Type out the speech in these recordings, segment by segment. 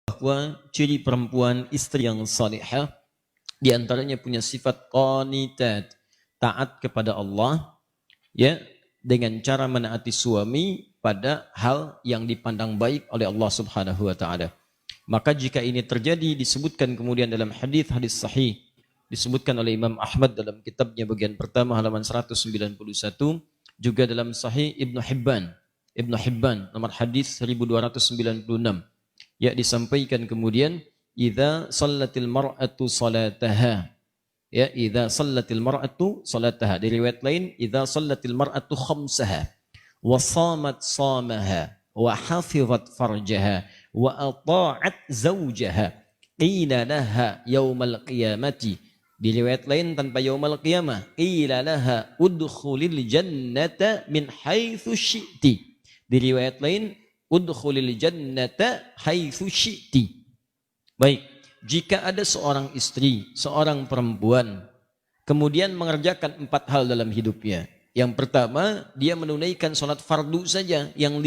bahwa ciri perempuan istri yang salihah di antaranya punya sifat qanitat, taat kepada Allah, ya, dengan cara menaati suami pada hal yang dipandang baik oleh Allah Subhanahu wa taala. Maka jika ini terjadi, disebutkan kemudian dalam hadis-hadis sahih, disebutkan oleh Imam Ahmad dalam kitabnya bagian pertama halaman 191, juga dalam Sahih Ibnu Hibban nomor hadis 1296. Ya, disampaikan kemudian idza shallatil mar'atu salataha, ya, idza shallatil mar'atu salataha. Di riwayat lain idza shallatil mar'atu khamsaha wa shamat shamaha wa hafizat farjaha wa ata'at zawjaha qila laha yaumal qiyamati. Di riwayat lain tanpa yaumal qiyamah qila laha udkhulil jannata min haitsu syi'ti. Di riwayat lain udkhulil jannata haitsu syi'ti. Baik, jika ada seorang istri, seorang perempuan, kemudian mengerjakan 4 hal dalam hidupnya. Yang pertama, dia menunaikan sholat fardu saja yang 5.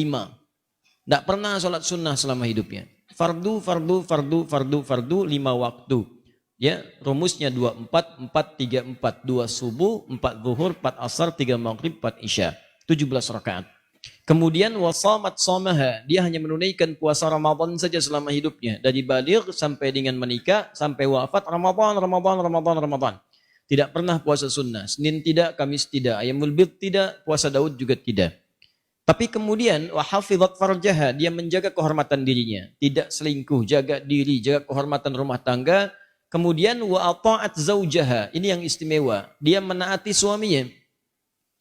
Tidak pernah sholat sunnah selama hidupnya. Fardu, 5 waktu. Ya, rumusnya 24, 4, 3, 4. 2 subuh, 4 zuhur, 4 asar, 3 maghrib, 4 isya. 17 rakaat. Kemudian wasamat somaha, dia hanya menunaikan puasa Ramadan saja selama hidupnya, dari baligh sampai dengan menikah sampai wafat Ramadan. Tidak pernah puasa sunnah, Senin tidak, Kamis tidak, Ayyamul Bid tidak, puasa Daud juga tidak. Tapi kemudian wahafizat farjaha, dia menjaga kehormatan dirinya, tidak selingkuh, jaga diri, jaga kehormatan rumah tangga. Kemudian wa ata'at zaujaha, ini yang istimewa, dia menaati suaminya,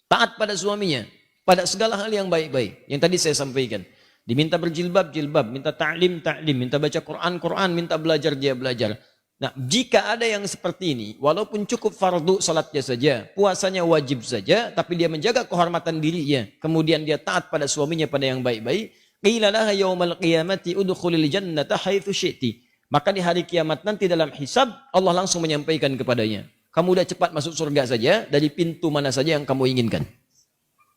taat pada suaminya pada segala hal yang baik-baik. Yang tadi saya sampaikan. Diminta berjilbab, jilbab. Minta ta'lim, ta'lim. Minta baca Quran, Quran. Minta belajar, dia belajar. Nah, jika ada yang seperti ini, walaupun cukup fardu salatnya saja, puasanya wajib saja, tapi dia menjaga kehormatan dirinya, kemudian dia taat pada suaminya pada yang baik-baik, qila laha yaumal qiyamati udkhulil jannata haitsu syi'ti. Maka di hari kiamat nanti dalam hisab, Allah langsung menyampaikan kepadanya, kamu udah cepat masuk surga saja, dari pintu mana saja yang kamu inginkan.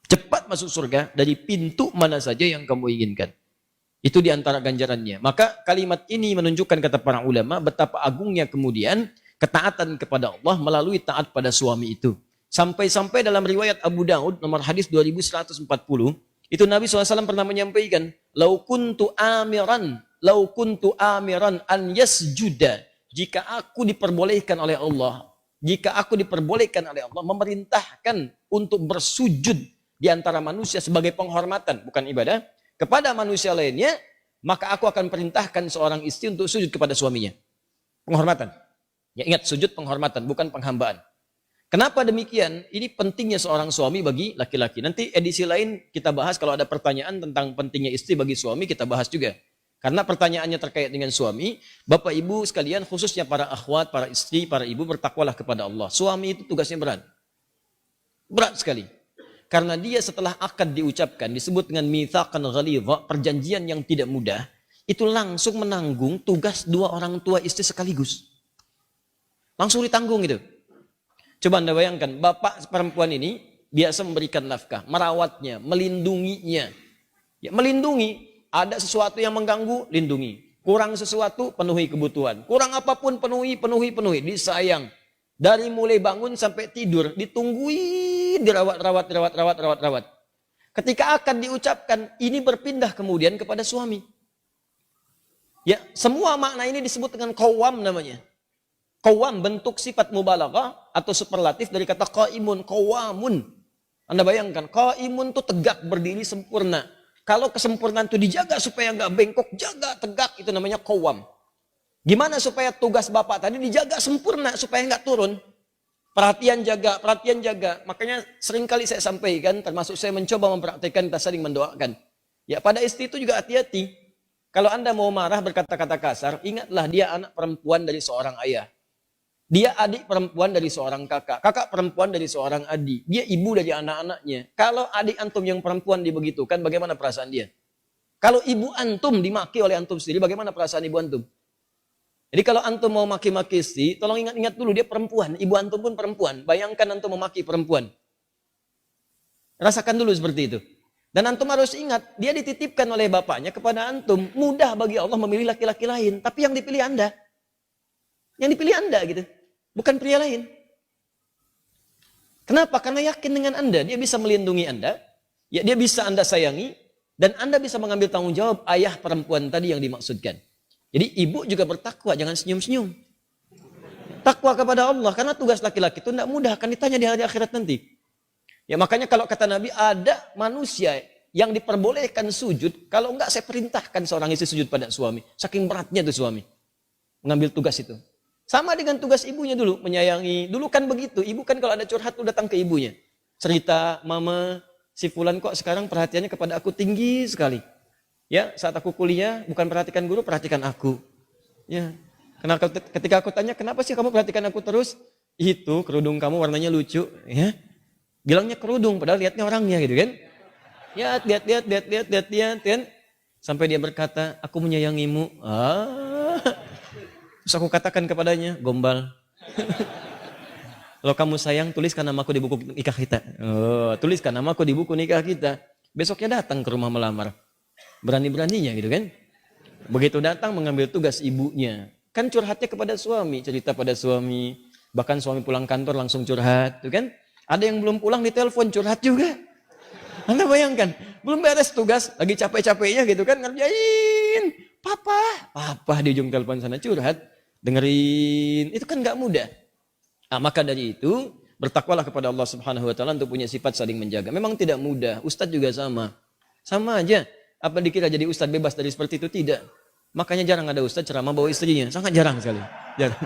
Cepat masuk surga dari pintu mana saja yang kamu inginkan. Itu diantara ganjarannya. Maka kalimat ini menunjukkan, kata para ulama, betapa agungnya kemudian ketaatan kepada Allah melalui taat pada suami itu. Sampai-sampai dalam riwayat Abu Daud nomor hadis 2140, itu Nabi SAW pernah menyampaikan, lau kuntu amiran an yasjuda, jika aku diperbolehkan oleh Allah memerintahkan untuk bersujud di antara manusia sebagai penghormatan, bukan ibadah, kepada manusia lainnya, maka aku akan perintahkan seorang istri untuk sujud kepada suaminya. Penghormatan. Ya, ingat, sujud penghormatan, bukan penghambaan. Kenapa demikian? Ini pentingnya seorang suami bagi laki-laki. Nanti edisi lain kita bahas, kalau ada pertanyaan tentang pentingnya istri bagi suami, kita bahas juga. Karena pertanyaannya terkait dengan suami, Bapak Ibu sekalian, khususnya para akhwat, para istri, para ibu, bertakwalah kepada Allah. Suami itu tugasnya berat. Berat sekali. Karena dia setelah akad diucapkan, disebut dengan mitsaqan ghalidha, perjanjian yang tidak mudah, itu langsung menanggung tugas 2 orang tua istri sekaligus. Langsung ditanggung itu. Coba Anda bayangkan, bapak perempuan ini biasa memberikan nafkah, merawatnya, melindunginya. Ya, melindungi, ada sesuatu yang mengganggu, lindungi. Kurang sesuatu, penuhi kebutuhan. Kurang apapun, penuhi, disayang. Dari mulai bangun sampai tidur, ditungguin, dirawat. Ketika akan diucapkan, ini berpindah kemudian kepada suami. Ya, semua makna ini disebut dengan qawwam namanya. Qawwam bentuk sifat mubalaghah atau superlatif dari kata qaimun, qawwamun. Anda bayangkan, qaimun itu tegak, berdiri sempurna. Kalau kesempurnaan itu dijaga supaya nggak bengkok, jaga tegak, itu namanya qawwam. Gimana supaya tugas bapak tadi dijaga sempurna supaya nggak turun? Perhatian jaga. Makanya seringkali saya sampaikan, termasuk saya mencoba mempraktikkan, kita saling mendoakan. Ya, pada istri itu juga hati-hati. Kalau Anda mau marah berkata-kata kasar, ingatlah dia anak perempuan dari seorang ayah. Dia adik perempuan dari seorang kakak. Kakak perempuan dari seorang adik. Dia ibu dari anak-anaknya. Kalau adik antum yang perempuan dibegitukan, bagaimana perasaan dia? Kalau ibu antum dimaki oleh antum sendiri, bagaimana perasaan ibu antum? Jadi kalau antum mau maki-maki istri, tolong ingat-ingat dulu dia perempuan, ibu antum pun perempuan. Bayangkan antum memaki perempuan. Rasakan dulu seperti itu. Dan antum harus ingat, dia dititipkan oleh bapaknya kepada antum. Mudah bagi Allah memilih laki-laki lain, tapi yang dipilih Anda. Yang dipilih Anda gitu, bukan pria lain. Kenapa? Karena yakin dengan Anda, dia bisa melindungi Anda, ya dia bisa Anda sayangi, dan Anda bisa mengambil tanggung jawab ayah perempuan tadi yang dimaksudkan. Jadi ibu juga bertakwa, jangan senyum-senyum. Takwa kepada Allah, karena tugas laki-laki itu tidak mudah, akan ditanya di hari akhirat nanti. Ya makanya kalau kata Nabi, ada manusia yang diperbolehkan sujud, kalau enggak saya perintahkan seorang istri sujud pada suami. Saking beratnya tuh suami mengambil tugas itu. Sama dengan tugas ibunya dulu, menyayangi. Dulu kan begitu, ibu kan kalau ada curhat lu datang ke ibunya. Cerita, mama, si fulan kok sekarang perhatiannya kepada aku tinggi sekali. Ya, saat aku kuliah bukan perhatikan guru, perhatikan aku. Ya. Karena ketika aku tanya, kenapa sih kamu perhatikan aku terus? Itu kerudung kamu warnanya lucu, ya. Bilangnya kerudung, padahal lihatnya orangnya gitu kan. Ya, lihat kan. Sampai dia berkata, aku menyayangimu. Terus aku katakan kepadanya, gombal. Kalau kamu sayang, tuliskan namaku di buku nikah kita. Tuliskan namaku di buku nikah kita. Besoknya datang ke rumah melamar. Berani-beraninya gitu kan. Begitu datang mengambil tugas ibunya. Kan curhatnya kepada suami, cerita pada suami. Bahkan suami pulang kantor langsung curhat, gitu kan. Ada yang belum pulang ditelepon curhat juga. Anda bayangkan, belum beres tugas, lagi capek-capeknya gitu kan, ngerjain. Papa di ujung telepon sana curhat, dengerin. Itu kan gak mudah. Nah, maka dari itu, bertakwalah kepada Allah Subhanahu wa taala untuk punya sifat saling menjaga. Memang tidak mudah, ustadz juga sama. Sama aja. Apa dikira jadi ustadz bebas dari seperti itu? Tidak. Makanya jarang ada ustadz ceramah bawa istrinya, sangat jarang sekali. Jarang.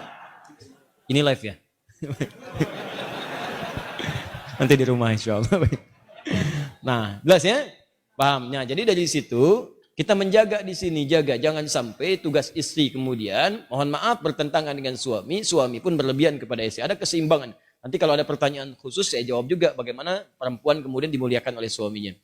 Ini live ya. Nanti di rumah insya Allah. Nah, jelas ya? Pahamnya. Jadi dari situ kita menjaga di sini, jaga jangan sampai tugas istri kemudian mohon maaf bertentangan dengan suami, suami pun berlebihan kepada istri. Ada keseimbangan. Nanti kalau ada pertanyaan khusus saya jawab juga bagaimana perempuan kemudian dimuliakan oleh suaminya.